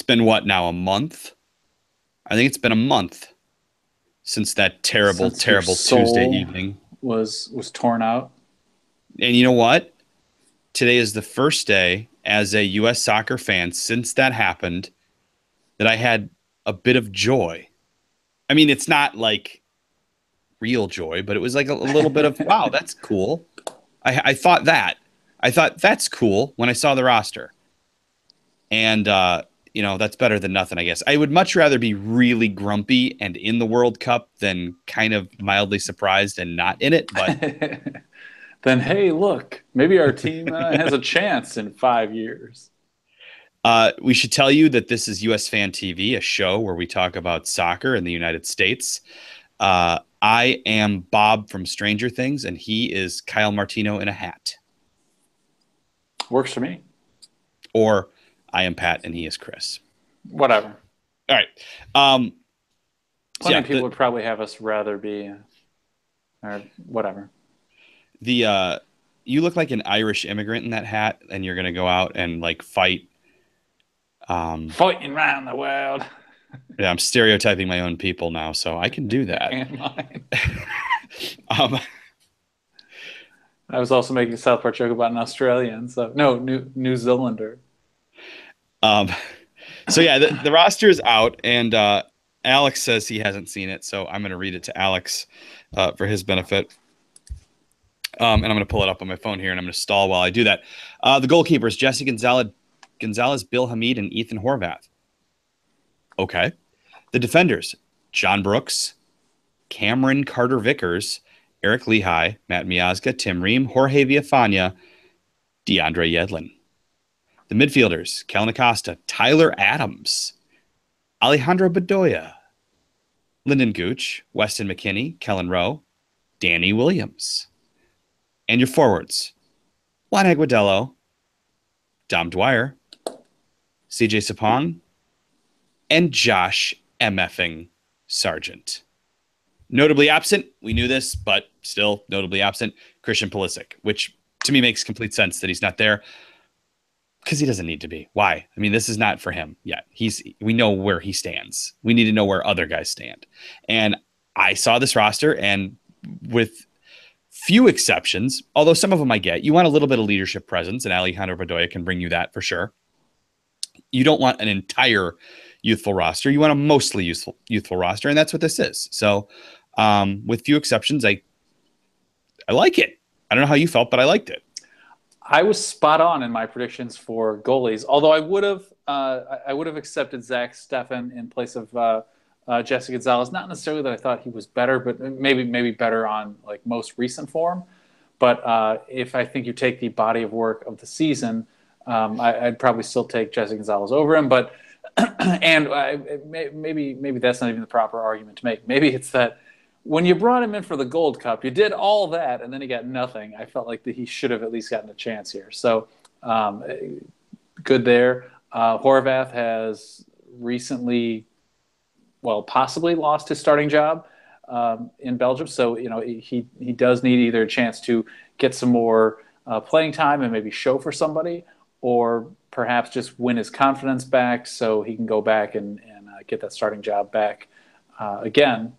been what now, a month? I think it's been a month since that terrible, Since your terrible Tuesday soul evening. was torn out. And you know what? Today is the first day as a U.S. soccer fan since that happened that I had a bit of joy. I mean, it's not like real joy, but it was like a little bit of, wow, that's cool. I thought that. I thought that's cool when I saw the roster. And, that's better than nothing, I guess. I would much rather be really grumpy and in the World Cup than kind of mildly surprised and not in it. But Then, hey, look, maybe our team has a chance in 5 years. we should tell you that this is US Fan TV, a show where we talk about soccer in the United States. I am Bob from Stranger Things, and he is Kyle Martino in a hat. Works for me. Or I am Pat, and he is Chris. Whatever. All right. Plenty of people would probably have us rather be, or whatever. You look like an Irish immigrant in that hat, and you're gonna go out and like fight. Fighting around the world. Yeah, I'm stereotyping my own people now, so I can do that. And mine. um, I was also making a South Park joke about an Australian, so no, New Zealander. so yeah, the roster is out, and Alex says he hasn't seen it, so I'm gonna read it to Alex for his benefit. And I'm going to pull it up on my phone here, and I'm going to stall while I do that. The goalkeepers, Jesse Gonzalez, Bill Hamid, and Ethan Horvath. Okay. The defenders, John Brooks, Cameron Carter-Vickers, Eric Lehigh, Matt Miazga, Tim Ream, Jorge Villafana, DeAndre Yedlin. The midfielders, Kellen Acosta, Tyler Adams, Alejandro Bedoya, Lyndon Gooch, Weston McKinney, Kellen Rowe, Danny Williams. And your forwards, Juan Aguadello, Dom Dwyer, CJ Sapong, and Josh MFing Sargent. Notably absent, we knew this, but still notably absent, Christian Pulisic, which to me makes complete sense that he's not there because he doesn't need to be. Why? I mean, this is not for him yet. We know where he stands. We need to know where other guys stand. And I saw this roster, and with few exceptions, although some of them I get, you want a little bit of leadership presence, and Alejandro Bedoya can bring you that for sure. You don't want an entire youthful roster. You want a mostly youthful roster, and that's what this is. So with few exceptions, I like it. I don't know how you felt, but I liked it. I was spot on in my predictions for goalies, although I would have accepted Zach Steffen in place of Jesse Gonzalez. Not necessarily that I thought he was better, but maybe better on like most recent form. But if I think you take the body of work of the season, I'd probably still take Jesse Gonzalez over him. But and maybe that's not even the proper argument to make. Maybe it's that when you brought him in for the Gold Cup, you did all that, and then he got nothing. I felt like that he should have at least gotten a chance here. So good there. Horvath has recently, possibly lost his starting job in Belgium. So, he does need either a chance to get some more playing time and maybe show for somebody, or perhaps just win his confidence back so he can go back and get that starting job back again.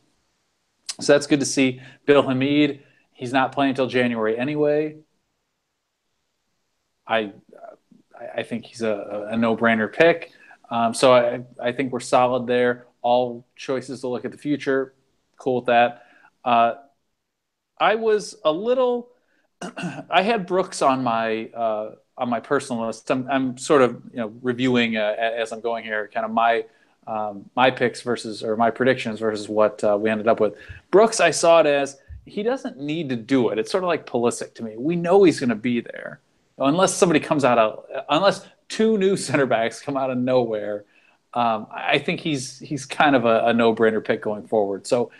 So that's good to see. Bill Hamid, he's not playing until January anyway. I think he's a no-brainer pick. So I think we're solid there. All choices to look at the future. Cool with that. I was a little. I had Brooks on my personal list. I'm sort of reviewing as I'm going here, kind of my picks versus or my predictions versus what we ended up with. Brooks, I saw it as he doesn't need to do it. It's sort of like Pulisic to me. We know he's going to be there unless somebody comes unless two new center backs come out of nowhere. I think he's kind of a no-brainer pick going forward. So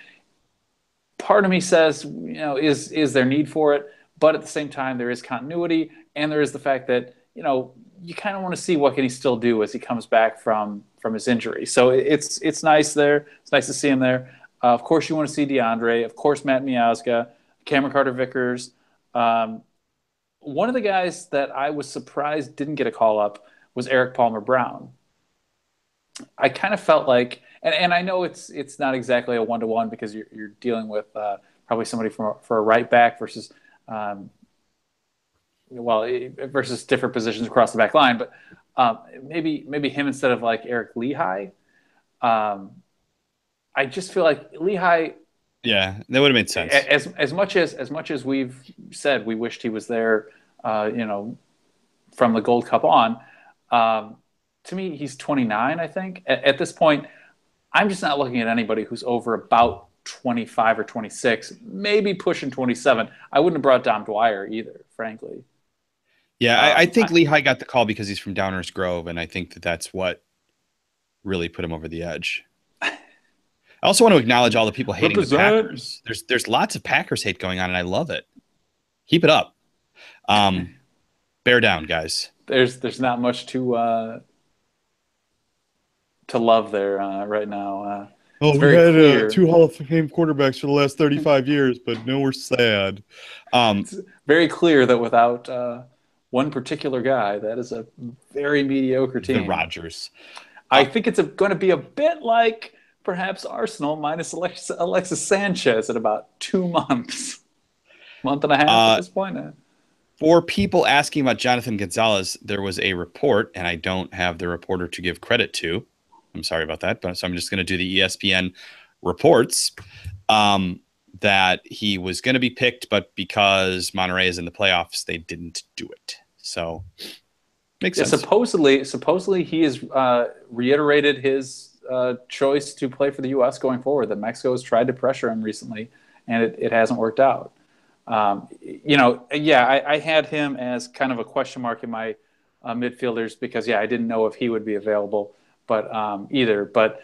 part of me says, is there need for it? But at the same time, there is continuity, and there is the fact that you kind of want to see what can he still do as he comes back from his injury. So it's nice there. It's nice to see him there. Of course, you want to see DeAndre. Of course, Matt Miazga, Cameron Carter-Vickers. One of the guys that I was surprised didn't get a call up was Eric Palmer-Brown. I kind of felt like, and I know it's not exactly a 1-to-1 because you're dealing with probably somebody for a right back versus um, versus different positions across the back line, but maybe him instead of like Eric Lehigh. Um, I just feel like Lehigh, Yeah, that would have made sense. as much as we've said we wished he was there, from the Gold Cup on. Um, to me, he's 29. I think at this point, I'm just not looking at anybody who's over about 25 or 26, maybe pushing 27. I wouldn't have brought Dom Dwyer either, frankly. Yeah, I Um, think I, Lehigh got the call because he's from Downers Grove, and I think that that's what really put him over the edge. I also want to acknowledge all the people hating the Represent. Packers. There's lots of Packers hate going on, and I love it. Keep it up. Um, bear down, guys. There's not much to love there right now. Oh, It's we very had clear. two Hall of Fame quarterbacks for the last 35 years, but no, we're sad. Um, It's very clear that without one particular guy, that is a very mediocre the team. Rodgers. I think it's going to be a bit like perhaps Arsenal minus Alexis Sanchez in about 2 months, month and a half at Uh, this point. for people asking about Jonathan Gonzalez, there was a report, and I don't have the reporter to give credit to. I'm sorry about that, but so I'm just going to do the ESPN reports um, that he was going to be picked, but because Monterey is in the playoffs, they didn't do it. So makes Yeah, sense. supposedly he has reiterated his choice to play for the U.S. going forward. That Mexico has tried to pressure him recently, and it hasn't worked out. Yeah, I had him as kind of a question mark in my midfielders because, yeah, I didn't know if he would be available, but either. But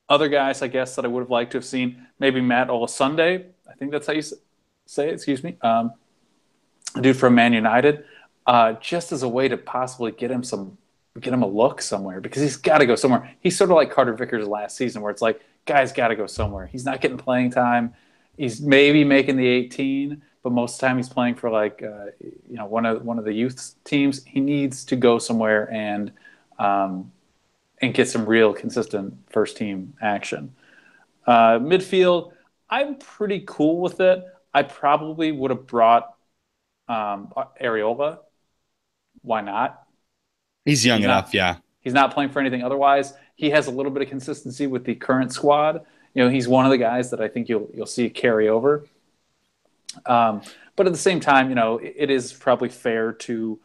other guys, I guess, that I would have liked to have seen, maybe Matt Olasunde. I think that's how you say it. Excuse me. A dude from Man United, just as a way to possibly get him a look somewhere because he's got to go somewhere. He's sort of like Carter Vickers last season, where it's like, guy's got to go somewhere. He's not getting playing time. He's maybe making the 18, but most of the time he's playing for like one of the youth teams. He needs to go somewhere and get some real consistent first team action. Midfield, I'm pretty cool with it. I probably would have brought Areola. Why not? He's young He's enough, not. yeah. He's not playing for anything otherwise. He has a little bit of consistency with the current squad. He's one of the guys that I think you'll see carry over. But at the same time, it is probably fair to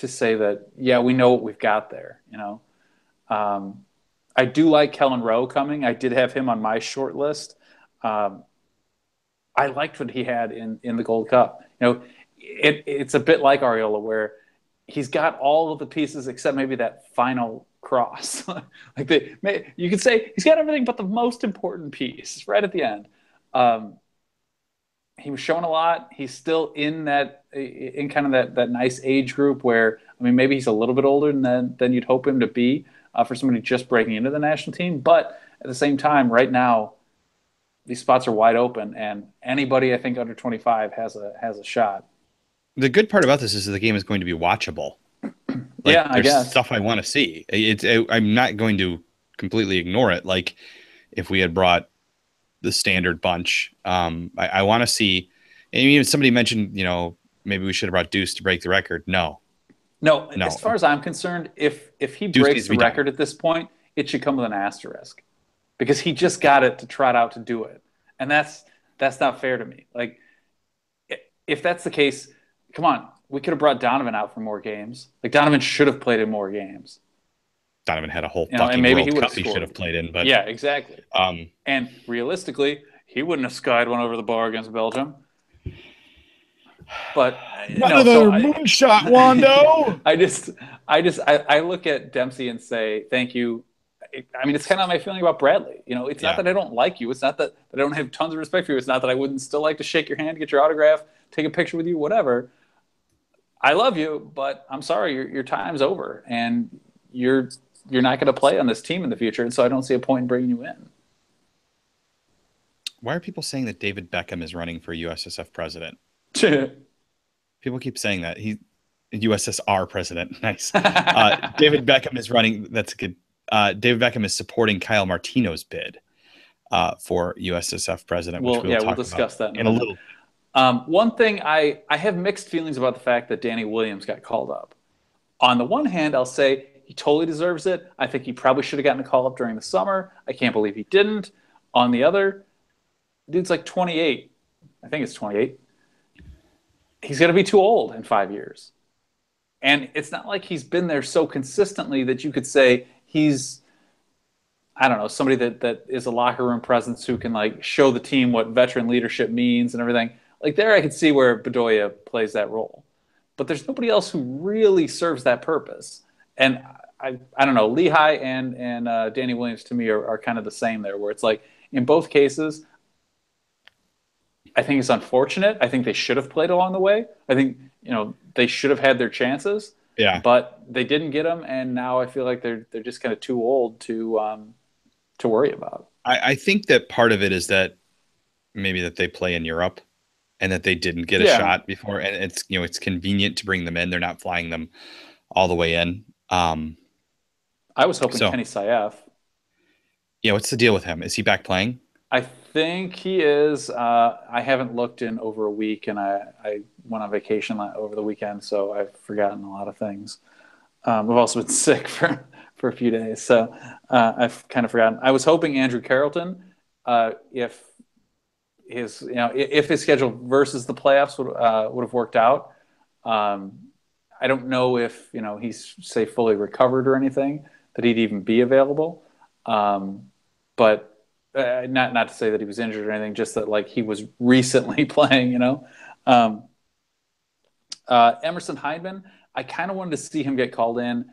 say that, yeah, we know what we've got there. Um, I do like Kellen Rowe coming. I did have him on my short list. Um, I liked what he had in the Gold Cup. It's a bit like Areola, where he's got all of the pieces except maybe that final cross. You could say he's got everything but the most important piece right at the end. Um, he was showing a lot. He's still in kind of that nice age group where, I mean, maybe he's a little bit older than you'd hope him to be for somebody just breaking into the national team. But at the same time, right now, these spots are wide open, and anybody I think under 25 has a shot. The good part about this is that the game is going to be watchable. Yeah, Like I there's guess. stuff I want to see. I'm not going to completely ignore it. Like if we had brought the standard bunch, I want to see. And even somebody mentioned, maybe we should have brought Deuce to break the record. No, No, as no, far as I'm concerned, if he Deuce needs breaks to the be done. record at this point, it should come with an asterisk because he just got it to trot out to do it, and that's not fair to me. Like, if that's the case, come on, we could have brought Donovan out for more games. Like, Donovan should have played in more games, Donovan had a whole and fucking maybe he World would have Cup he should scored. have played in, but Yeah, exactly. um, And realistically, he wouldn't have skied one over the bar against Belgium. But not no, so another moonshot, Wando. I look at Dempsey and say thank you. I mean, it's kind of my feeling about Bradley. It's not Yeah, that I don't like you. It's not that I don't have tons of respect for you. It's not that I wouldn't still like to shake your hand, get your autograph, take a picture with you, whatever. I love you, but I'm sorry, your time's over, and you're you're not going to play on this team in the future, and so I don't see a point in bringing you in. why are people saying that David Beckham is running for USSF president? People keep saying that USSR president. Nice. David Beckham is running. That's a good. David Beckham is supporting Kyle Martino's bid for USSF president, which Well, we will yeah, we'll talk about discuss that in a in a minute. little. One thing I have mixed feelings about the fact that Danny Williams got called up. On the one hand, I'll say he totally deserves it. I think he probably should have gotten a call up during the summer. I can't believe he didn't. On the other, dude's like 28. I think it's 28. He's going to be too old in 5 years. And it's not like he's been there so consistently that you could say he's, I don't know, somebody that is a locker room presence who can like show the team what veteran leadership means and everything. Like there, I could see where Bedoya plays that role, but there's nobody else who really serves that purpose. And I don't know, Lehigh and Danny Williams to me are kind of the same there, where it's like in both cases, I think it's unfortunate. I think they should have played along the way. I think they should have had their chances, Yeah, but they didn't get them, and now I feel like they're just kind of too old to worry about. I think that part of it is that maybe that they play in Europe and that they didn't get a Yeah, shot before, and it's convenient to bring them in. They're not flying them all the way in. I was hoping So Kenny Saif. yeah, what's the deal with him? Is he back playing? I think he is. I haven't looked in over a week, and I went on vacation over the weekend, so I've forgotten a lot of things. I've also been sick for a few days, so I've kind of forgotten. I was hoping Andrew Carrollton, if his schedule versus the playoffs would have worked out. I don't know if he's say fully recovered or anything that he'd even be available. But not to say that he was injured or anything, just that like he was recently playing. Emerson Hyndman, I kind of wanted to see him get called in,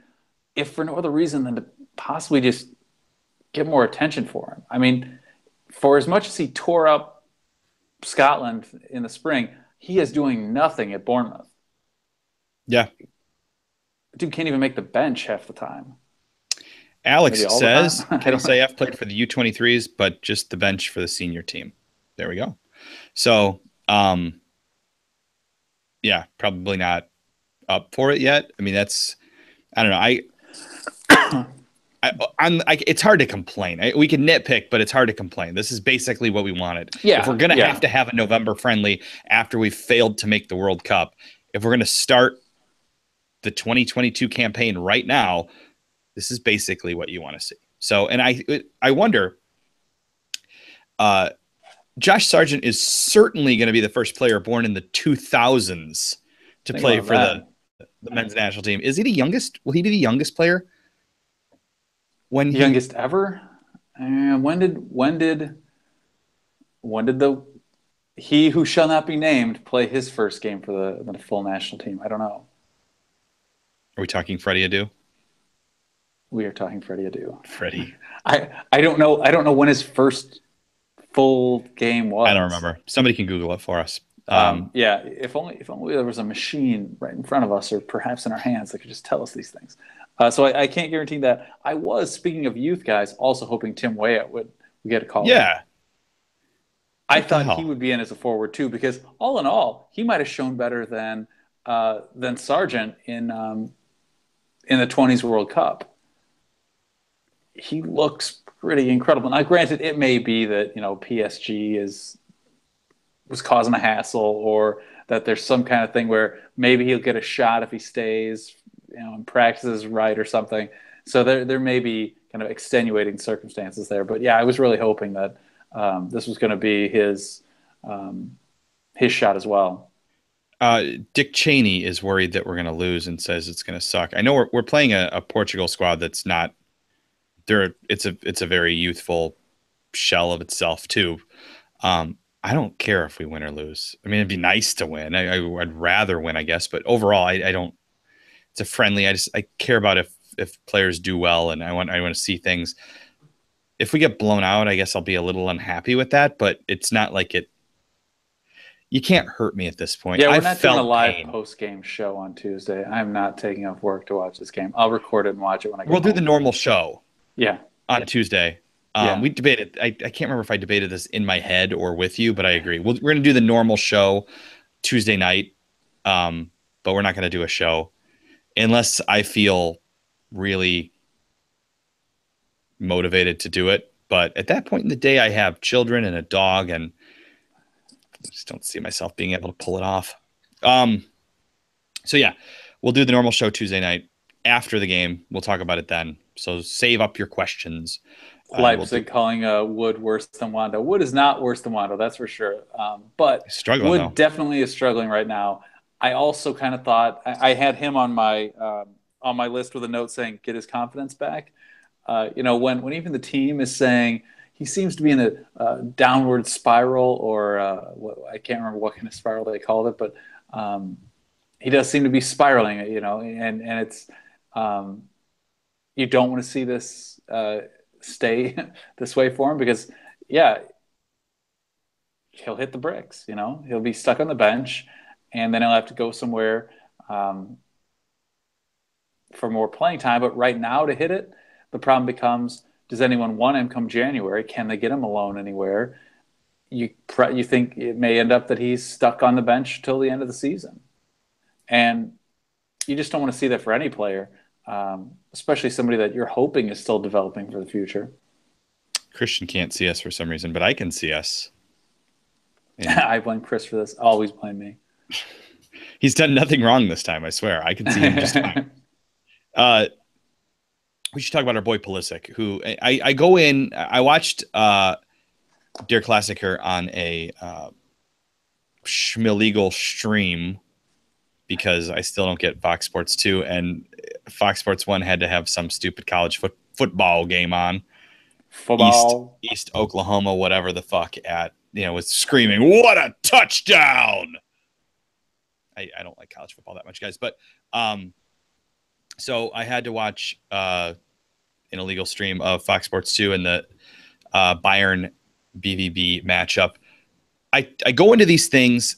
if for no other reason than to possibly just get more attention for him. I mean, for as much as he tore up Scotland in the spring, he is doing nothing at Bournemouth. Yeah. Dude can't even make the bench half the time. Alex Maybe all the says time. I Kenny don't know. Sayef played for the U23s, but just the bench for the senior team. There we go. So, yeah, probably not up for it yet. I mean, I don't know. It's hard to complain. We can nitpick, but it's hard to complain. This is basically what we wanted. If we're Yeah, going to yeah. have a November friendly after we failed to make the World Cup, if we're going to start the 2022 campaign right now, this is basically what you want to see. So, and I wonder, Josh Sargent is certainly going to be the first player born in the 2000s to Think play about for that. the men's national team. Is he the youngest? Will he be the youngest player? When he Youngest ever? And when did the he who shall not be named play his first game for the full national team? I don't know. Are we talking Freddie Adu? We are talking Freddie Adu. Freddie. I don't know. I don't know when his first full game I don't was. remember. Somebody can Google it for us. Yeah, if only there was a machine right in front of us, or perhaps in our hands, that could just tell us these things. So I can't guarantee that. I was, speaking of youth guys, also hoping Tim Weah would get a call up. Yeah. I What the thought he hell? would be in as a forward too, because all in all, he might have shown better than Sargent in the 20s World Cup. He looks pretty incredible. Now, granted, it may be that PSG was causing a hassle, or that there's some kind of thing where maybe he'll get a shot if he stays, and practices right or something. So there may be kind of extenuating circumstances there. But yeah, I was really hoping that this was going to be his shot as well. Dick Cheney is worried that we're going to lose and says it's going to suck. I know we're playing a Portugal squad that's not there. It's a very youthful shell of itself too. I don't care if we win or lose. I mean, it'd be nice to win. I'd rather win, I guess. But overall, I don't. It's a friendly. I care about if players do well, and I want to see things. If we get blown out, I guess I'll be a little unhappy with that. But it's not like it. You can't hurt me at this point. Yeah, we're I've not doing a felt live pain. post game show on Tuesday. I'm not taking off work to watch this game. I'll record it and watch it when I get We'll do the home. normal show Yeah, on Tuesday. yeah. We debated. I can't remember if I debated this in my head or with you, but I agree. We're going to do the normal show Tuesday night. But but we're not going to do a show unless I feel really motivated to do it. But at that point in the day, I have children and a dog, and I just don't see myself being able to pull it off. Um, so yeah, we'll do the normal show Tuesday night after the game. We'll talk about it then. So save up your questions. Leipzig calling Wood worse than Wando. Wood is not worse than Wando, that's for sure. But Struggling Wood though. definitely is struggling right now. I also kind of thought I had him on my list with a note saying get his confidence back. When even the team is saying he seems to be in a downward spiral, or I can't remember what kind of spiral they called it, but he does seem to be spiraling. And it's you don't want to see this stay this way for him because, yeah, he'll hit the bricks. He'll be stuck on the bench, and then he'll have to go somewhere for more playing time. But right now, to hit it, the problem becomes: does anyone want him come January? Can they get him a loan anywhere? You think it may end up that he's stuck on the bench till the end of the season, and you just don't want to see that for any player, especially somebody that you're hoping is still developing for the future. Christian can't see us for some reason, but I can see us. I blame Chris for this. Always blame me. He's done nothing wrong this time, I swear. I can see him just fine. We should talk about our boy Pulisic, who I go in. I watched Dear Classicer on a schmillegal stream because I still don't get Fox Sports 2, and Fox Sports 1 had to have some stupid college football game on. Football. East Oklahoma, whatever the fuck, was screaming, "What a touchdown!" I don't like college football that much, guys, but so I had to watch an illegal stream of Fox Sports 2 and the Bayern BVB matchup. I go into these things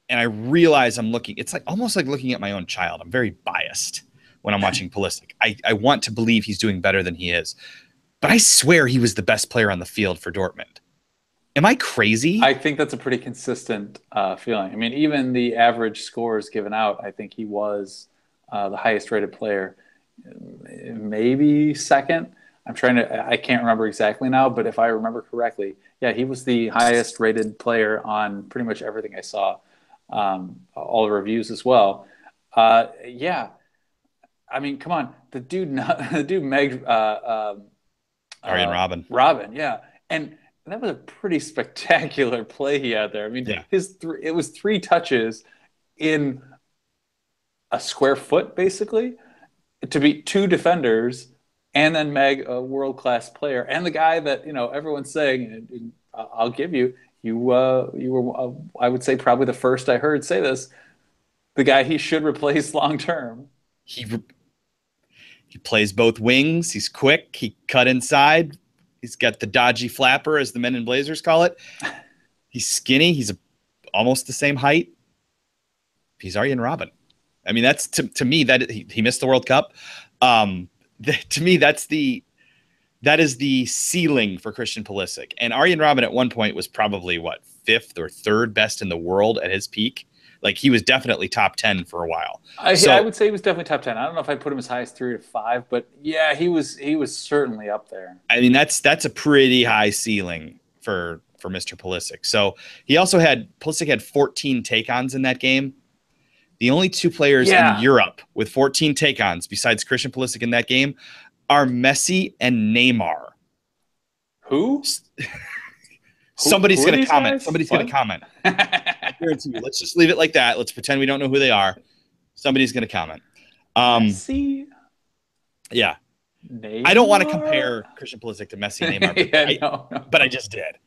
and I realize it's like almost like looking at my own child. I'm very biased when I'm watching Pulisic. I want to believe he's doing better than he is, but I swear he was the best player on the field for Dortmund. Am I crazy? I think that's a pretty consistent feeling. I mean, even the average scores given out, I think he was the highest rated player, maybe second. I can't remember exactly now, but if I remember correctly, yeah, he was the highest rated player on pretty much everything I saw, all the reviews as well. Yeah, I mean, come on, the dude Meg Arjen Robben. Robin, yeah, and that was a pretty spectacular play he had there. I mean, yeah. It was 3 touches in a square foot, basically, to beat 2 defenders, and then Meg, a world-class player, and the guy that everyone's saying, I'll give you were I would say probably the first I heard say this, the guy he should replace long term. He plays both wings. He's quick. He cut inside. He's got the dodgy flapper, as the men in Blazers call it. He's skinny. He's almost the same height. He's Arjen Robben. I mean, that's to me that he missed the World Cup. To me, that is the ceiling for Christian Pulisic. And Arjen Robben at one point was probably 5th or 3rd best in the world at his peak. Like, he was definitely top 10 for a while. I would say he was definitely top 10. I don't know if I'd put him as high as 3 or 5, but yeah, he was certainly up there. I mean, that's a pretty high ceiling for Mr. Pulisic. So Pulisic had 14 take-ons in that game. The only 2 players in Europe with 14 take-ons besides Christian Pulisic in that game are Messi and Neymar. Who? Somebody's going to comment. Somebody's going to comment. I guarantee you. Let's just leave it like that. Let's pretend we don't know who they are. Somebody's going to comment. Messi? Yeah. Neymar? I don't want to compare Christian Pulisic to Messi and Neymar, no. But I just did.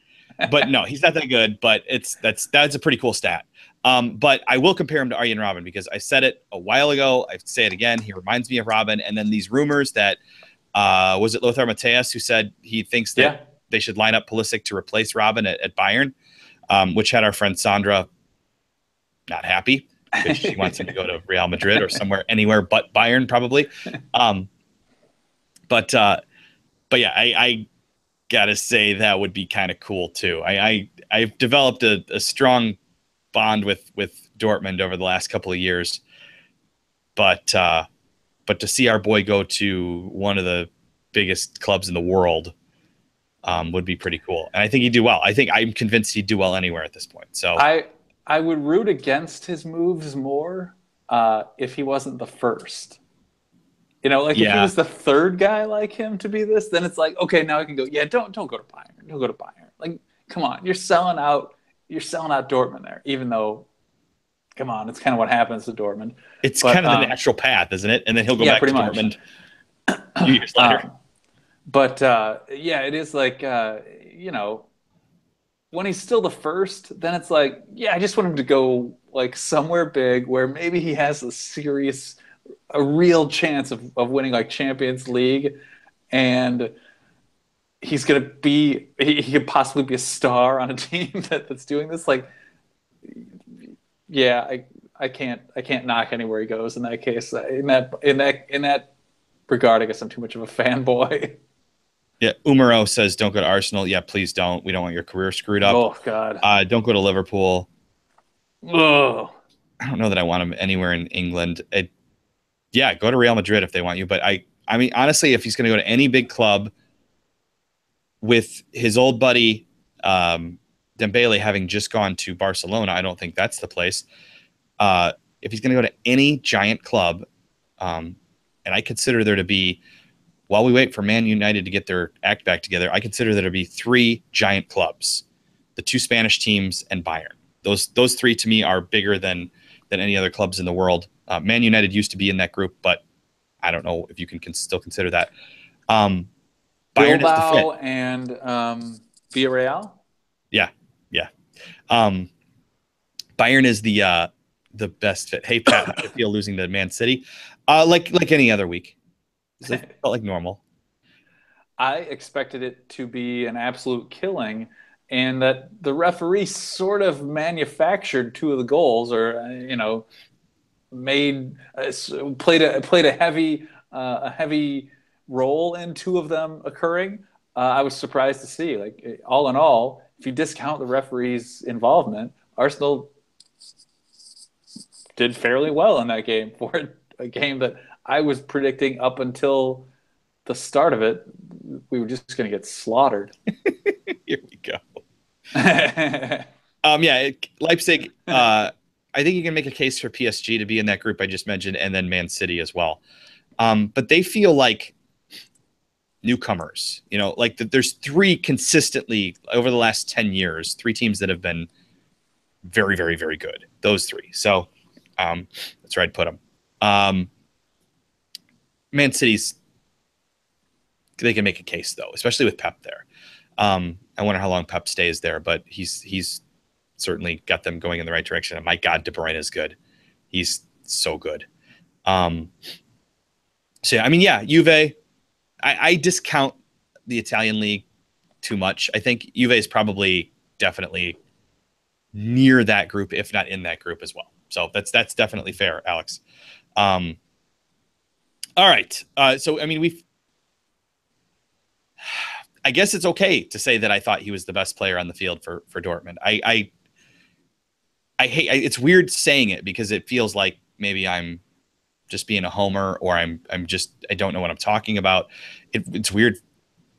But no, he's not that good, but that's a pretty cool stat. But I will compare him to Arjen Robben because I said it a while ago. I say it again. He reminds me of Robben. And then these rumors that was it Lothar Matthäus who said he thinks that they should line up Pulisic to replace Robben at Bayern, which had our friend Sandra not happy because she wants him to go to Real Madrid or anywhere but Bayern probably. But yeah, I gotta say that would be kind of cool too. I've developed a strong bond with Dortmund over the last couple of years. but to see our boy go to one of the biggest clubs in the world would be pretty cool. And I think he'd do well. I'm convinced he'd do well anywhere at this point. So I I would root against his moves more if he wasn't the first. You know, like if he yeah, was the third guy like him to be this, then it's like, okay, now I can go. Yeah, don't go to Bayern. Don't go to Bayern. Like, come on, you're selling out. You're selling out Dortmund there, even though, come on, it's kind of what happens to Dortmund. it's But kind of the natural path, isn't it? And then he'll go yeah, back pretty to much. Dortmund a few years later. But yeah, it is like you know, when he's still the first, then it's like, yeah, I just want him to go like somewhere big where maybe he has a real chance of winning like Champions League, and he's gonna be he could possibly be a star on a team that's doing this. Like, yeah, I can't knock anywhere he goes in that case. In that regard, I guess I'm too much of a fanboy. Yeah, Umaro says, "Don't go to Arsenal." Yeah, please don't. We don't want your career screwed up. Oh God. Don't go to Liverpool. Oh. I don't know that I want him anywhere in England. Yeah, go to Real Madrid if they want you. But I mean, honestly, if he's going to go to any big club with his old buddy Dembele having just gone to Barcelona, I don't think that's the place. If he's going to go to any giant club, and I consider there to be, while we wait for Man United to get their act back together, I consider there to be three giant clubs: the two Spanish teams and Bayern. Those three to me are bigger than any other clubs in the world. Man United used to be in that group, but I don't know if you can still consider that. Bayern is the fit. Bilbao and Villarreal. Yeah, yeah. Um, Bayern is the best fit. Hey Pat, how do you feel losing to Man City? Like any other week, it felt like normal. I expected it to be an absolute killing, and that the referee sort of manufactured two of the goals, or made played a heavy role in two of them occurring. I was surprised to see. Like, all in all, if you discount the referee's involvement, Arsenal did fairly well in that game for a game that I was predicting up until the start of it we were just going to get slaughtered. Here we go. Yeah, Leipzig. I think you can make a case for PSG to be in that group I just mentioned, and then Man City as well. But they feel like newcomers. You know, like there's three consistently over the last 10 years, three teams that have been very, very, very good. Those three. So that's where I'd put them. Man City's, they can make a case though, especially with Pep there. I wonder how long Pep stays there, but he's certainly got them going in the right direction. And my God, De Bruyne is good. He's so good. So yeah, I mean, yeah, Juve. I discount the Italian league too much. I think Juve is probably definitely near that group, if not in that group as well. So that's definitely fair, Alex. All right. So I mean, I guess it's okay to say that I thought he was the best player on the field for Dortmund. I hate. It's weird saying it because it feels like maybe I'm just being a homer, or I don't know what I'm talking about. It's weird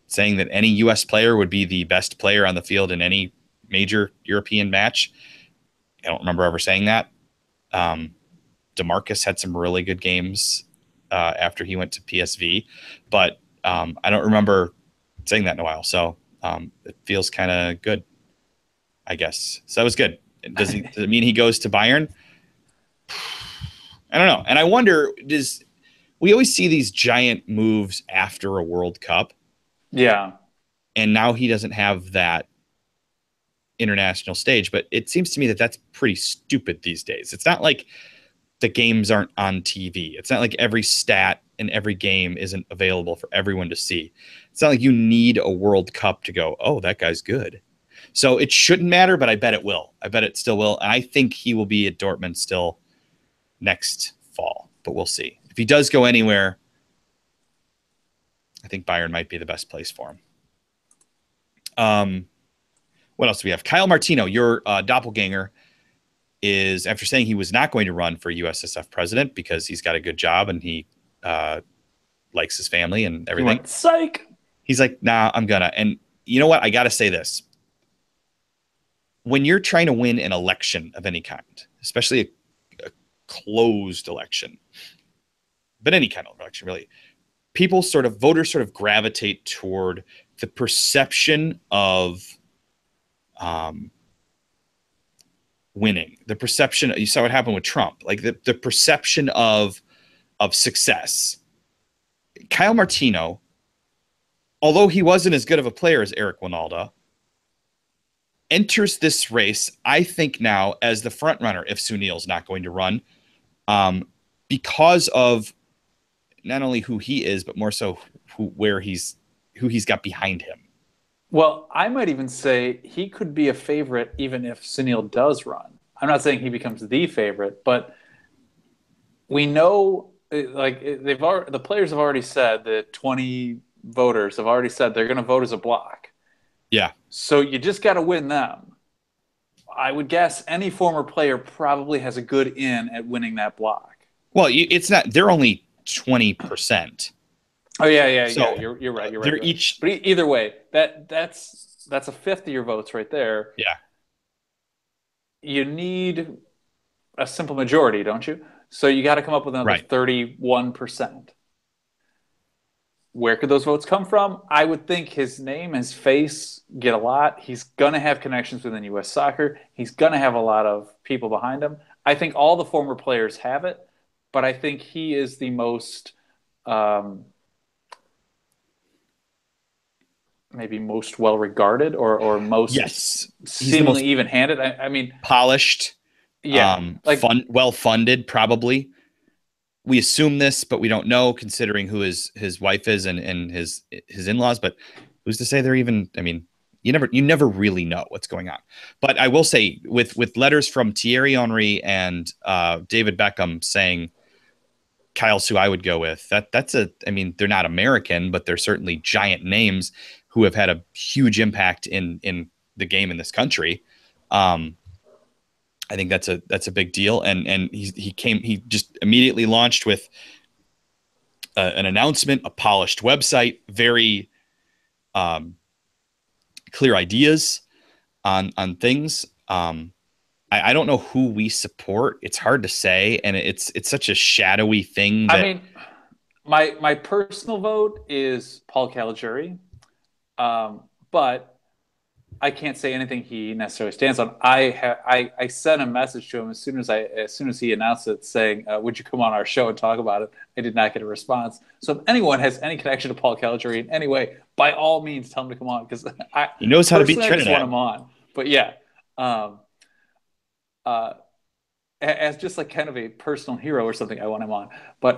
saying that any U.S. player would be the best player on the field in any major European match. I don't remember ever saying that. DeMarcus had some really good games after he went to PSV, but I don't remember saying that in a while. So it feels kind of good, I guess. So that was good. Does it mean he goes to Bayern? I don't know. And I wonder, we always see these giant moves after a World Cup, Yeah. and now he doesn't have that international stage, but it seems to me that that's pretty stupid these days. It's not like the games aren't on TV. It's not like every stat in every game isn't available for everyone to see. It's not like you need a World Cup to go, oh, that guy's good. So it shouldn't matter, but I bet it will. I bet it still will. And I think he will be at Dortmund still next fall, but we'll see. If he does go anywhere, I think Bayern might be the best place for him. What else do we have? Kyle Martino, your doppelganger, is, after saying he was not going to run for USSF president because he's got a good job and he uh, likes his family and He everything, went psych. he's like, nah, I'm gonna. And you know what? I got to say this. When you're trying to win an election of any kind, especially a closed election, but any kind of election, really, voters sort of gravitate toward the perception of um, winning, the perception. You saw what happened with Trump, like the perception of success. Kyle Martino, although he wasn't as good of a player as Eric Winalda, enters this race, I think, now as the front runner if Sunil's not going to run, um, because of not only who he is, but more so who he's got behind him. Well, I might even say he could be a favorite even if Sunil does run. I'm not saying he becomes the favorite, but we know, like the players have already said that 20 voters have already said they're going to vote as a block. Yeah. So you just got to win them. I would guess any former player probably has a good in at winning that block. Well, it's not. They're only 20%. Oh yeah. So you're right. They're Right. each. But either way, that's a fifth of your votes right there. Yeah. You need a simple majority, don't you? So you got to come up with another Right. 31%. Where could those votes come from? I would think his name, his face get a lot. He's going to have connections within U.S. soccer. He's going to have a lot of people behind him. I think all the former players have it, but I think he is the most, maybe most well-regarded or most Yes. He's the most seemingly even-handed. I mean, polished, yeah, like well funded, probably. We assume this, but we don't know, considering who his wife is and his in-laws. But who's to say they're even? I mean, you never really know what's going on. But I will say, with letters from Thierry Henry and David Beckham saying Kyle's who I would go with. That's a. I mean, they're not American, but they're certainly giant names who have had a huge impact in the game in this country. I think that's a big deal, and he just immediately launched with an announcement, a polished website, very clear ideas on things. I don't know who we support. It's hard to say, and it's such a shadowy thing. That, I mean, my personal vote is Paul Caligiuri, but I can't say anything he necessarily stands on. I sent a message to him as soon as he announced it, saying, "Would you come on our show and talk about it?" I did not get a response. So if anyone has any connection to Paul Caligiuri in any way, by all means, tell him to come on, because he knows how to beat Trinidad. I just want him on. But yeah, as just like kind of a personal hero or something, I want him on. But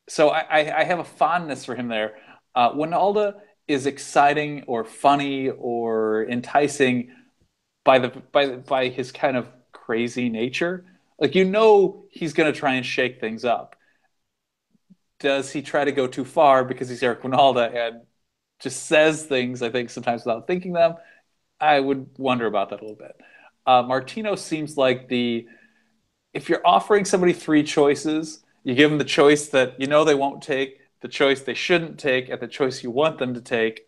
so I have a fondness for him there. Winalda is exciting or funny or enticing by his kind of crazy nature. Like, he's going to try and shake things up. Does he try to go too far because he's Eric Winalda and just says things, I think, sometimes without thinking them? I would wonder about that a little bit. Martino seems like if you're offering somebody three choices, you give them the choice that they won't take, the choice they shouldn't take, and the choice you want them to take.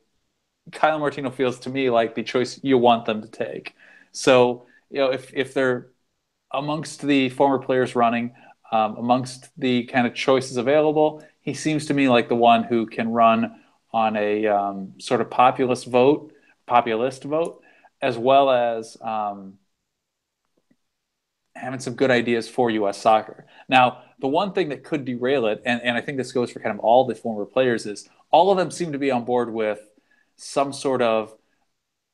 Kyle Martino feels to me like the choice you want them to take. So, if they're amongst the former players running, amongst the kind of choices available, he seems to me like the one who can run on a sort of populist vote, as well as having some good ideas for U.S. soccer. Now, the one thing that could derail it, and I think this goes for kind of all the former players, is all of them seem to be on board with some sort of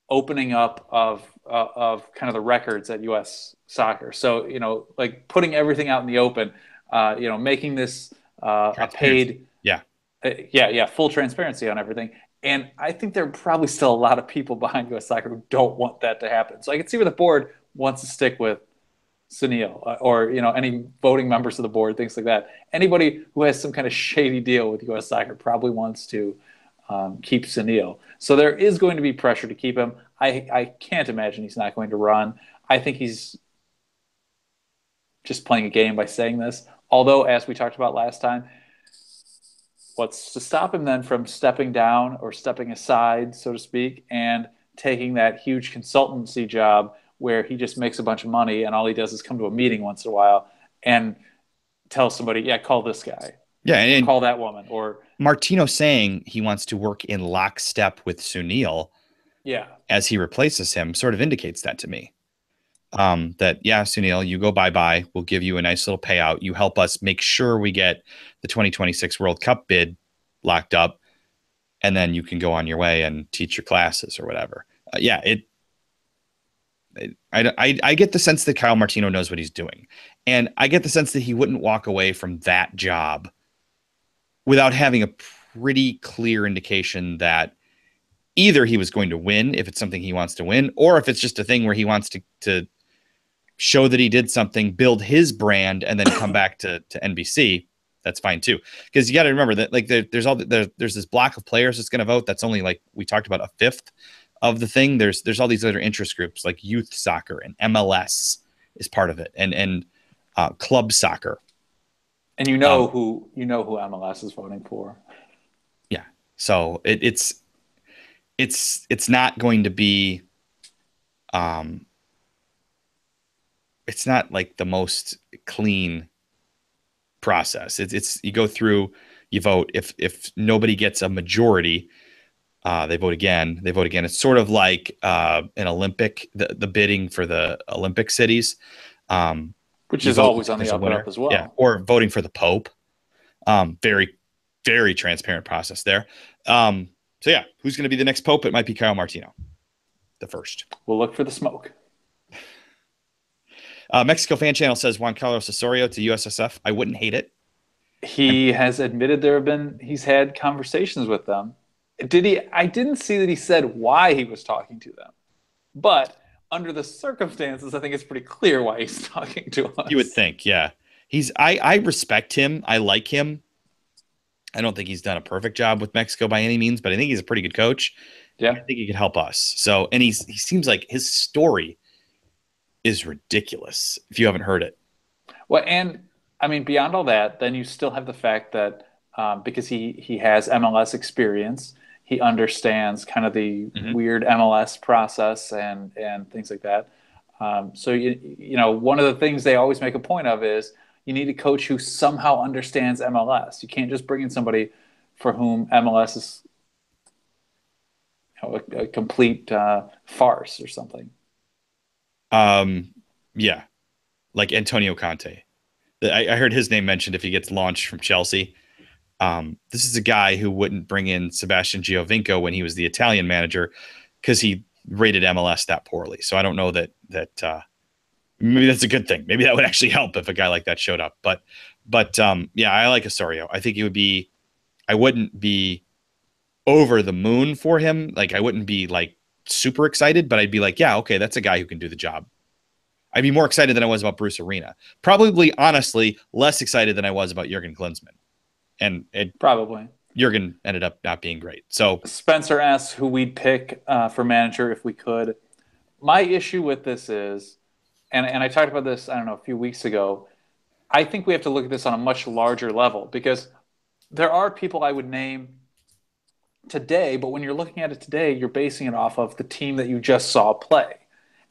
opening up of kind of the records at U.S. soccer. So, like putting everything out in the open, making this a paid, full transparency on everything. And I think there are probably still a lot of people behind U.S. soccer who don't want that to happen. So I can see where the board wants to stick with Sunil or any voting members of the board, things like that. Anybody who has some kind of shady deal with U.S. soccer probably wants to keep Sunil. So there is going to be pressure to keep him. I can't imagine he's not going to run. I think he's just playing a game by saying this. Although, as we talked about last time, what's to stop him then from stepping down or stepping aside, so to speak, and taking that huge consultancy job where he just makes a bunch of money and all he does is come to a meeting once in a while and tell somebody, yeah, call this guy Yeah, or and call that woman or Martino saying he wants to work in lockstep with Sunil yeah. as he replaces him sort of indicates that to me. That yeah, Sunil, you go bye-bye. We'll give you a nice little payout. You help us make sure we get the 2026 World Cup bid locked up, and then you can go on your way and teach your classes or whatever. Yeah, I get the sense that Kyle Martino knows what he's doing, and I get the sense that he wouldn't walk away from that job without having a pretty clear indication that either he was going to win if it's something he wants to win, or if it's just a thing where he wants to show that he did something, build his brand, and then come back to NBC. That's fine too, because you got to remember that like there's this block of players that's going to vote. That's only like we talked about a fifth of the thing. There's all these other interest groups like youth soccer and MLS is part of it, and club soccer. And you know who MLS is voting for. Yeah, so it's not going to be it's not like the most clean process. It's you go through, you vote. If nobody gets a majority, they vote again. They vote again. It's sort of like an Olympic, the bidding for the Olympic cities. Which You is vote, always on the there's a up and winner. up as Yeah, well. or voting for the Pope. Very, very transparent process there. So yeah, who's going to be the next Pope? It might be Kyle Martino, the first. We'll look for the smoke. Mexico Fan Channel says Juan Carlos Osorio to USSF. I wouldn't hate it. He has admitted he's had conversations with them. Did he? I didn't see that he said why he was talking to them, but under the circumstances, I think it's pretty clear why he's talking to You would us. think, yeah. I respect him. I like him. I don't think he's done a perfect job with Mexico by any means, but I think he's a pretty good coach. I Yeah. think he could help us. So, and he seems like his story is ridiculous if you haven't heard it. Well, and I mean, beyond all that, then you still have the fact that because he has MLS experience, he understands kind of the Mhm. weird MLS process and things like that. So you know, one of the things they always make a point of is you need a coach who somehow understands MLS. You can't just bring in somebody for whom MLS is a complete farce or something. Um, yeah, like Antonio Conte. I heard his name mentioned if he gets launched from Chelsea. This is a guy who wouldn't bring in Sebastian Giovinco when he was the Italian manager because he rated MLS that poorly. So I don't know that maybe that's a good thing. Maybe that would actually help if a guy like that showed up. But yeah, I like Osorio. I think it would be. I wouldn't be over the moon for him. Like I wouldn't be like super excited, but I'd be like, yeah, okay, that's a guy who can do the job. I'd be more excited than I was about Bruce Arena. Probably, honestly, less excited than I was about Jurgen Klinsmann. And Probably. Jurgen ended up not being great. So, Spencer asks who we'd pick for manager if we could. My issue with this is, and I talked about this, I don't know, a few weeks ago. I think we have to look at this on a much larger level because there are people I would name today, but when you're looking at it today, you're basing it off of the team that you just saw play.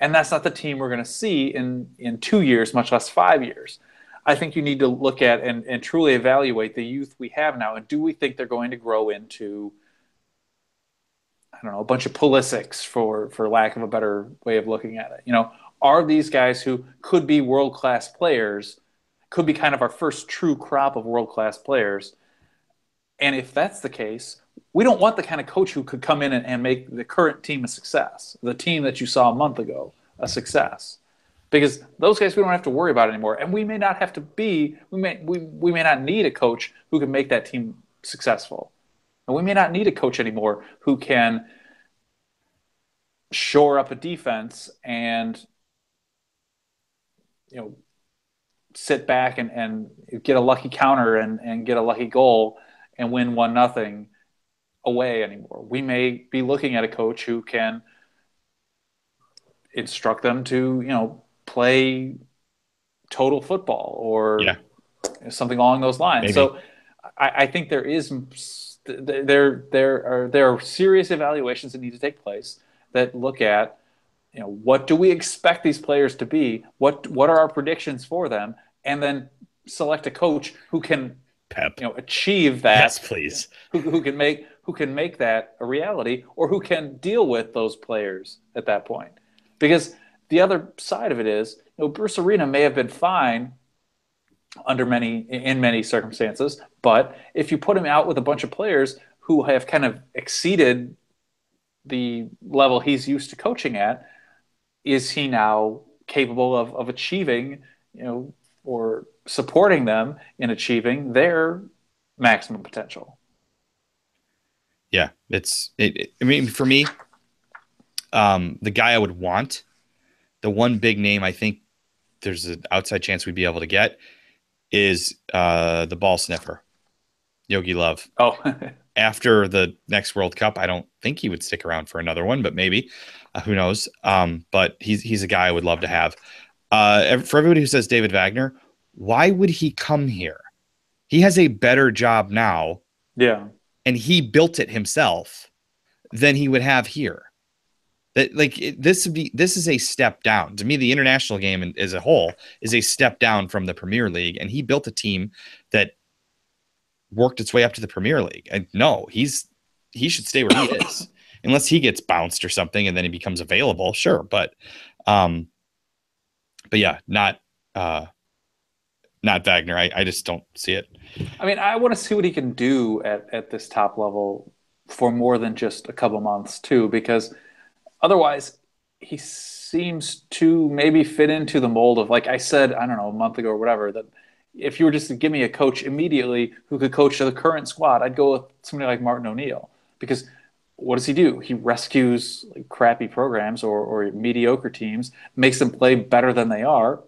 And that's not the team we're going to see in 2 years, much less 5 years. I think you need to look at and truly evaluate the youth we have now. And do we think they're going to grow into, I don't know, a bunch of Pulisics for lack of a better way of looking at it? You know, are these guys who could be world class players, could be kind of our first true crop of world class players? And if that's the case, we don't want the kind of coach who could come in and make the current team a success, the team that you saw a month ago a success. Because those guys we don't have to worry about anymore. And we may not have to be, we may not need a coach who can make that team successful. And we may not need a coach anymore who can shore up a defense and, you know, sit back and get a lucky counter and get a lucky goal and win 1-0 away anymore. We may be looking at a coach who can instruct them to, play total football or Yeah, something along those lines. maybe. So I think there are serious evaluations that need to take place that look at, what do we expect these players to be? What are our predictions for them? And then select a coach who can, Pep. achieve Yes, that, please. who can make that a reality, or who can deal with those players at that point. Because the other side of it is, Bruce Arena may have been fine in many circumstances, but if you put him out with a bunch of players who have kind of exceeded the level he's used to coaching at, is he now capable of achieving, or supporting them in achieving their maximum potential? Yeah, I mean, for me, the guy I would want, the one big name I think there's an outside chance we'd be able to get is the ball sniffer, Yogi Love. Oh, After the next World Cup, I don't think he would stick around for another one, but maybe. Who knows? But he's a guy I would love to have. For everybody who says David Wagner, why would he come here? He has a better job now, yeah. and he built it himself than he would have here. This is a step down to me. The international game as a whole is a step down from the Premier League, and he built a team that worked its way up to the Premier League. And no, he should stay where he is, unless he gets bounced or something, and then he becomes available. Sure, um, but yeah, not Wagner. I just don't see it. I mean, I want to see what he can do at this top level for more than just a couple months too, because otherwise he seems to maybe fit into the mold of, like I said, I don't know, a month ago or whatever, that if you were just to give me a coach immediately who could coach the current squad, I'd go with somebody like Martin O'Neill. Because what does he do? He rescues like crappy programs or mediocre teams, makes them play better than they are,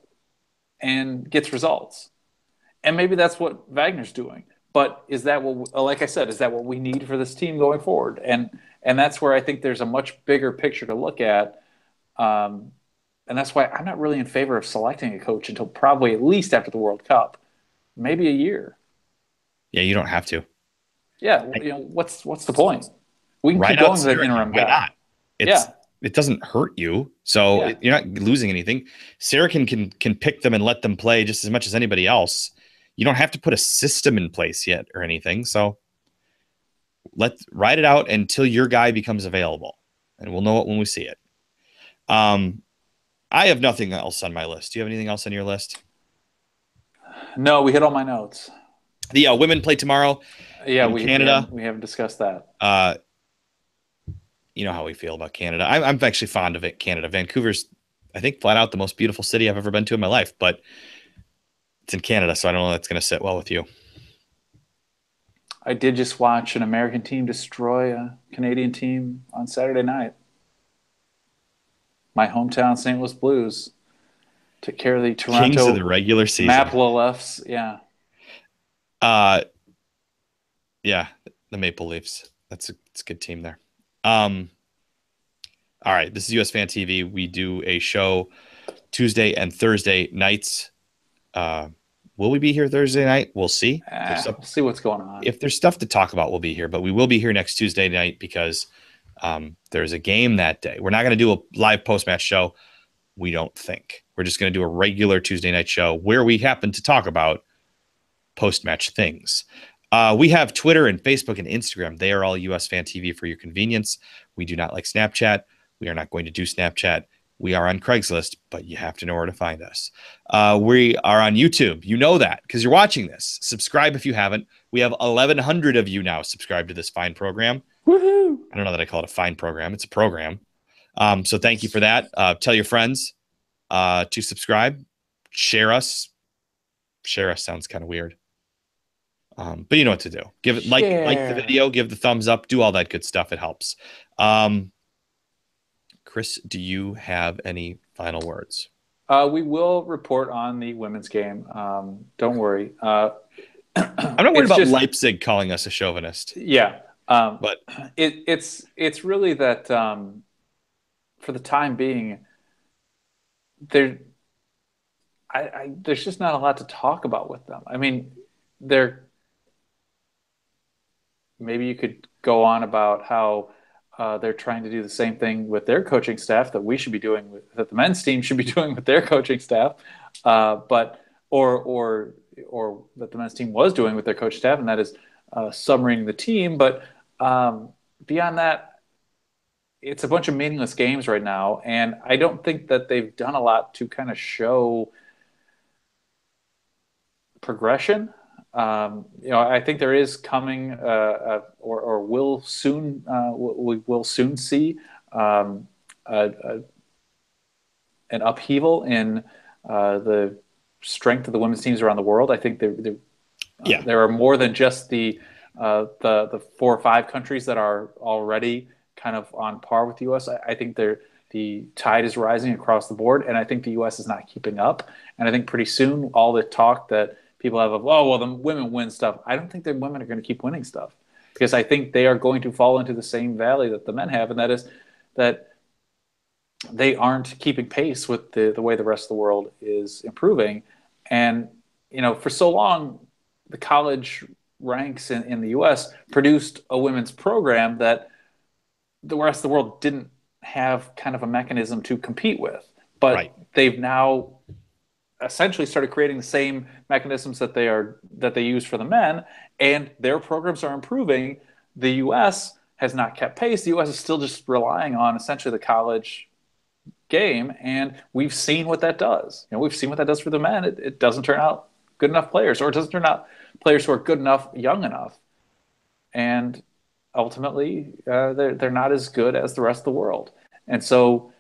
and gets results. And maybe that's what Wagner's doing. But is that what, like I said, is that what we need for this team going forward? And that's where I think there's a much bigger picture to look at. Um, and that's why I'm not really in favor of selecting a coach until probably at least after the World Cup, maybe a year. Yeah, you don't have to. Yeah, what's the point? We can keep Ride out going with an Sarakin. interim Why guy. not? It's Yeah, it doesn't hurt you, so yeah. you're not losing anything. Sarakin can pick them and let them play just as much as anybody else. You don't have to put a system in place yet or anything. So let's ride it out until your guy becomes available, and we'll know it when we see it. Um, I have nothing else on my list. Do you have anything else on your list? No, we hit all my notes. The women play tomorrow Yeah, in we haven't Canada. we haven't discussed that. Uh, you know how we feel about Canada. I'm actually fond of it. Canada, Vancouver's, I think, flat out the most beautiful city I've ever been to in my life. But it's in Canada, so I don't know if that's going to sit well with you. I did just watch an American team destroy a Canadian team on Saturday night. My hometown St. Louis Blues took care of the Kings of the Toronto regular season. Maple Leafs. Yeah. Uh, yeah, the Maple Leafs. It's a good team there. Um, all right, this is US Fan TV. We do a show Tuesday and Thursday nights. Uh, will we be here Thursday night? We'll see. We'll see what's going on. If there's stuff to talk about, we'll be here. But we will be here next Tuesday night because there's a game that day. We're not going to do a live post match show. We don't think. We're just going to do a regular Tuesday night show where we happen to talk about post match things. We have Twitter and Facebook and Instagram. They are all US Fan TV for your convenience. We do not like Snapchat. We are not going to do Snapchat. We are on Craigslist, but you have to know where to find us. We are on YouTube. You know that because you're watching this. Subscribe if you haven't. We have 1,100 of you now subscribed to this fine program. Woohoo! I don't know that I call it a fine program. It's a program. So thank you for that. Tell your friends to subscribe. Share us. Share us sounds kind of weird. But you know what to do. Give it like the video, give the thumbs up, do all that good stuff. It helps. Chris, do you have any final words? We will report on the women's game. Don't worry. I'm not worried about Leipzig calling us a chauvinist. Yeah, but it's really that for the time being, there, there's just not a lot to talk about with them. I mean, they're maybe you could go on about how they're trying to do the same thing with their coaching staff that we should be doing that the men's team should be doing with their coaching staff, but or that the men's team was doing with their coach staff, and that is submarining the team. But beyond that, it's a bunch of meaningless games right now, and I don't think that they've done a lot to kind of show progression. I think there is coming, or will soon, we will soon see a, an upheaval in the strength of the women's teams around the world. I think there are more than just the 4 or 5 countries that are already kind of on par with the U.S. I think the tide is rising across the board, and I think the U.S. is not keeping up. And I think pretty soon all the talk that people have of, oh, well, the women win stuff. I don't think the women are going to keep winning stuff, because I think they are going to fall into the same valley that the men have, and that is that they aren't keeping pace with the way the rest of the world is improving. And, for so long, the college ranks in the U.S. produced a women's program that the rest of the world didn't have kind of a mechanism to compete with. But Right. they've now essentially started creating the same mechanisms that they use for the men, and their programs are improving. The U.S. has not kept pace. The U.S. is still just relying on essentially the college game, and we've seen what that does. We've seen what that does for the men. It doesn't turn out good enough players, or it doesn't turn out players who are good enough, young enough, and ultimately they're not as good as the rest of the world. And so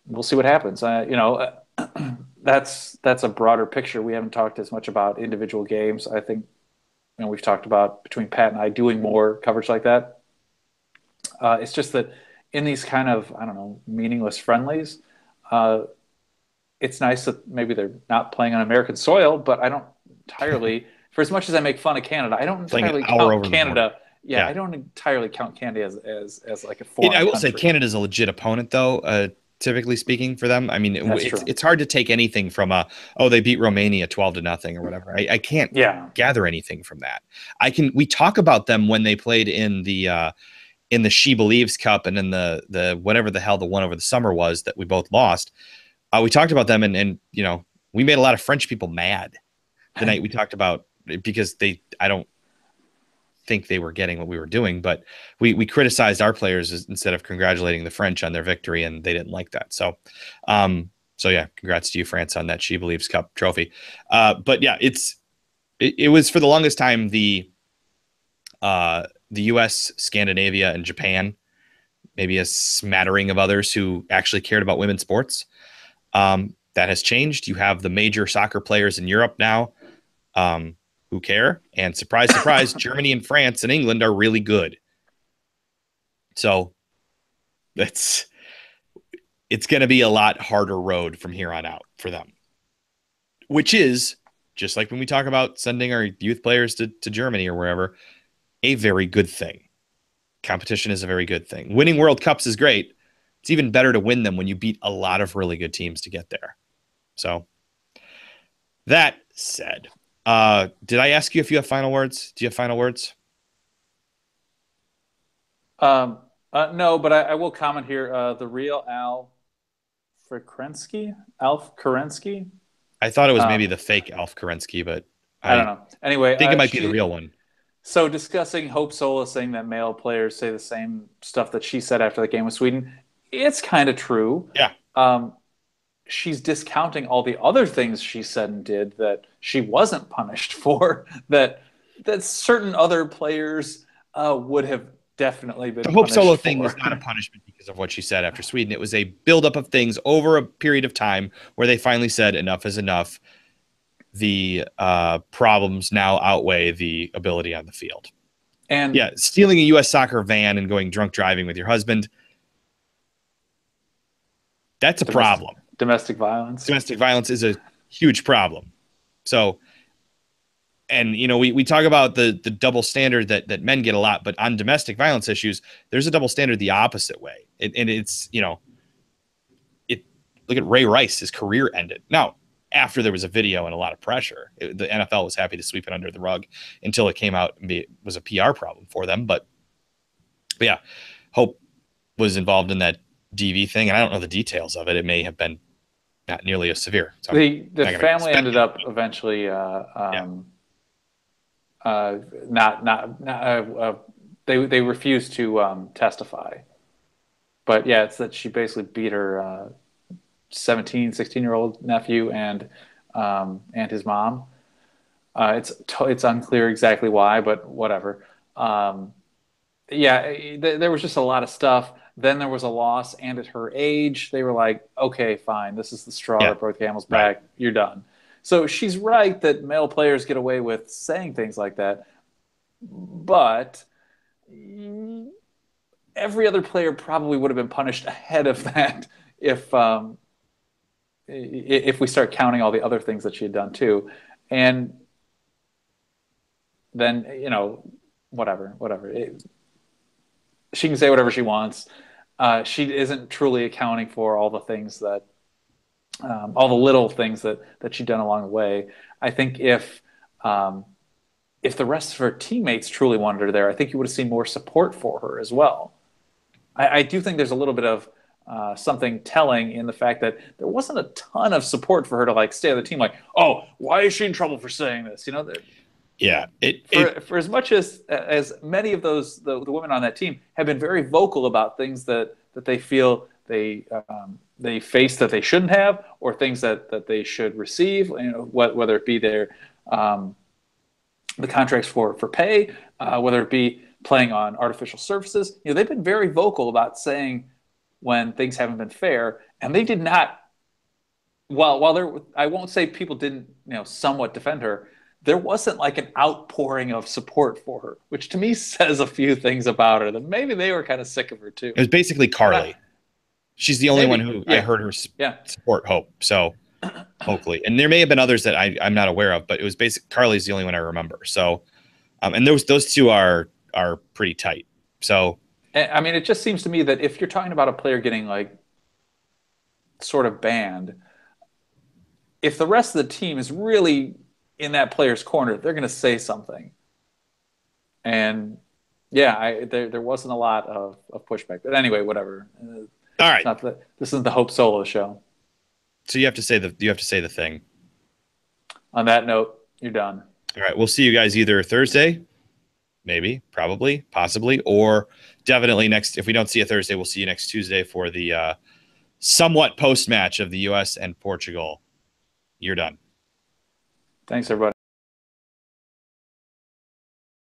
we'll see what happens. That's a broader picture. We haven't talked as much about individual games. I think we've talked about, between Pat and I, doing more coverage like that. It's just that in these kind of, I don't know, meaningless friendlies, it's nice that maybe they're not playing on American soil, but I don't entirely, for as much as I make fun of Canada, I don't entirely count Canada. Yeah, I don't entirely count Canada as like a foreign I will country. say Canada's a legit opponent, though, typically speaking, for them. I mean, it's hard to take anything from they beat Romania 12-0 or whatever. I can't gather anything from that. We talk about them when they played in the She Believes Cup and in the whatever the hell the one over the summer was that we both lost. We talked about them, and we made a lot of French people mad the night we talked about, because I don't think they were getting what we were doing, but we criticized our players instead of congratulating the French on their victory, and they didn't like that. So yeah, congrats to you, France, on that She Believes Cup trophy. But yeah, it was for the longest time the US, Scandinavia, and Japan, maybe a smattering of others who actually cared about women's sports. That has changed. You have the major soccer players in Europe now who care. And surprise, surprise, Germany and France and England are really good. So it's going to be a lot harder road from here on out for them, which is, just like when we talk about sending our youth players to Germany or wherever, a very good thing. Competition is a very good thing. Winning World Cups is great. It's even better to win them when you beat a lot of really good teams to get there. So that said, did I ask you if you have final words? Do you have final words? No, but I will comment here. The real Alf Kerensky. I thought it was maybe the fake Alf Kerensky, but I don't know. Anyway, I think it might be the real one. So discussing Hope Sola saying that male players say the same stuff that she said after the game with Sweden, it's kind of true. Yeah. She's discounting all the other things she said and did that she wasn't punished for, that certain other players would have definitely been punished for. The Hope Solo thing was not a punishment because of what she said after Sweden. It was a buildup of things over a period of time where they finally said enough is enough. The problems now outweigh the ability on the field. And yeah, stealing a U.S. soccer van and going drunk driving with your husband, that's a problem. Domestic violence. Domestic violence is a huge problem. So, and, we talk about the double standard that men get a lot, but on domestic violence issues, there's a double standard the opposite way. And it's, look at Ray Rice. His career ended. Now, after there was a video and a lot of pressure, the NFL was happy to sweep it under the rug until it came out and was a PR problem for them. But yeah, Hope was involved in that DV thing, and I don't know the details of it. It may have been not nearly as severe. So the family ended up eventually they refused to testify. But yeah, it's that she basically beat her 16-year-old nephew and his mom. It's unclear exactly why, but whatever. There was just a lot of stuff. Then there was a loss, and at her age, they were like, okay, fine, this is the straw that broke the camel's back. Right. You're done. So she's right that male players get away with saying things like that, but every other player probably would have been punished ahead of that if we start counting all the other things that she had done too. And then, whatever. She can say whatever she wants. She isn't truly accounting for all the things that, all the little things that she'd done along the way. I think if the rest of her teammates truly wanted her there, I think you would have seen more support for her as well. I do think there's a little bit of something telling in the fact that there wasn't a ton of support for her to like stay on the team. Like, oh, why is she in trouble for saying this? Yeah. For as much as many of those the women on that team have been very vocal about things that they feel they face that they shouldn't have, or things that they should receive. Whether it be their the contracts for pay, whether it be playing on artificial surfaces. They've been very vocal about saying when things haven't been fair, and they did not. While I won't say people didn't, somewhat defend her. There wasn't like an outpouring of support for her, which to me says a few things about her, that maybe they were kind of sick of her too. It was basically Carly. She's the only one who I heard her support Hope. So hopefully, and there may have been others that I'm not aware of, but it was basically Carly's the only one I remember. So, and those two are pretty tight. So, I mean, it just seems to me that if you're talking about a player getting like sort of banned, if the rest of the team is really in that player's corner, they're going to say something. And there wasn't a lot of pushback. But anyway, whatever. All right. This isn't the Hope Solo show. So you have to say the thing. On that note, you're done. All right. We'll see you guys either Thursday, maybe, probably, possibly, or definitely next. If we don't see you Thursday, we'll see you next Tuesday for the somewhat post match of the U.S. and Portugal. You're done. Thanks, everybody.